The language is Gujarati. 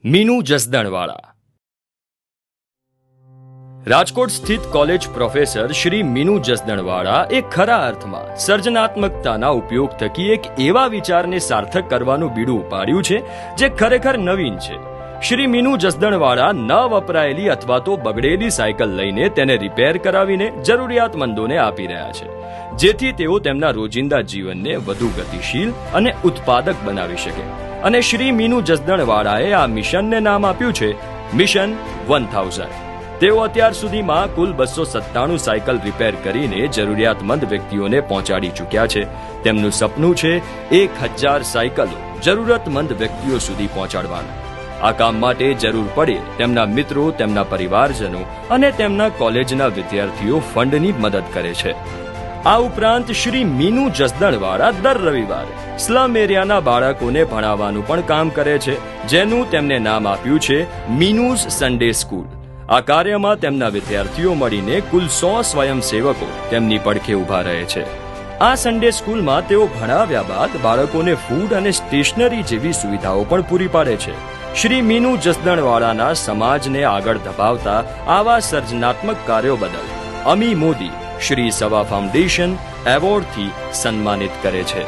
મીનુ જસદણવાળા. રાજકોટ સ્થિત કોલેજ પ્રોફેસર શ્રી મીનુ જસદણવાળા એ ખરા અર્થમાં સર્જનાત્મકતાના ઉપયોગ થકી એક એવા વિચારને સાર્થક કરવાનું બીડું ઉપાડ્યું છે જે ખરેખર નવીન છે. શ્રી મીનુ જસદણવાળા ન વપરાયેલી અથવા તો બગડેલી સાયકલ લઈને તેને રિપેર કરાવીને જરૂરિયાતમંદોને આપી રહ્યા છે, જેથી તેઓ તેમના રોજિંદા જીવનને વધુ ગતિશીલ અને ઉત્પાદક બનાવી શકે. અને શ્રી મીનુ જસદણવાળાએ આ મિશનને નામ આપ્યું છે મિશન 1000. તેઓ અત્યાર સુધીમાં કુલ 297 સાયકલ રિપેર કરીને જરૂરિયાતમંદ વ્યક્તિઓને પહોંચાડી ચૂક્યા છે. તેમનું સપનું છે 1000 સાયકલો જરૂરતમંદ વ્યક્તિઓ સુધી પહોંચાડવાનું. આ કામ માટે જરૂર પડે તેમના મિત્રો, તેમના પરિવારજનો અને તેમના કોલેજના વિદ્યાર્થીઓ ફંડની મદદ કરે છે. આ ઉપરાંત શ્રી મીનુ જસદણવાળા દર રવિવારે સ્લમ એરિયાના બાળકોને ભણાવવાનું પણ કામ કરે છે, જેનું તેમને નામ આપ્યું છે મીનુઝ સન્ડે સ્કૂલ. આ કાર્યમાં તેમના વિદ્યાર્થીઓ મળીને કુલ 100 સ્વયંસેવકો તેમની પડખે ઊભા રહે છે. આ સન્ડે સ્કૂલમાં તેઓ ભણાવ્યા બાદ બાળકોને ફૂડ અને સ્ટેશનરી જેવી સુવિધાઓ પણ પૂરી પાડે છે. શ્રી મીનુ જસદણવાળાના સમાજને આગળ ધપાવતા આવા સર્જનાત્મક કાર્યો બદલ અમી મોદી શ્રી સવા ફાઉન્ડેશન એવોર્ડથી સન્માનિત કરે છે.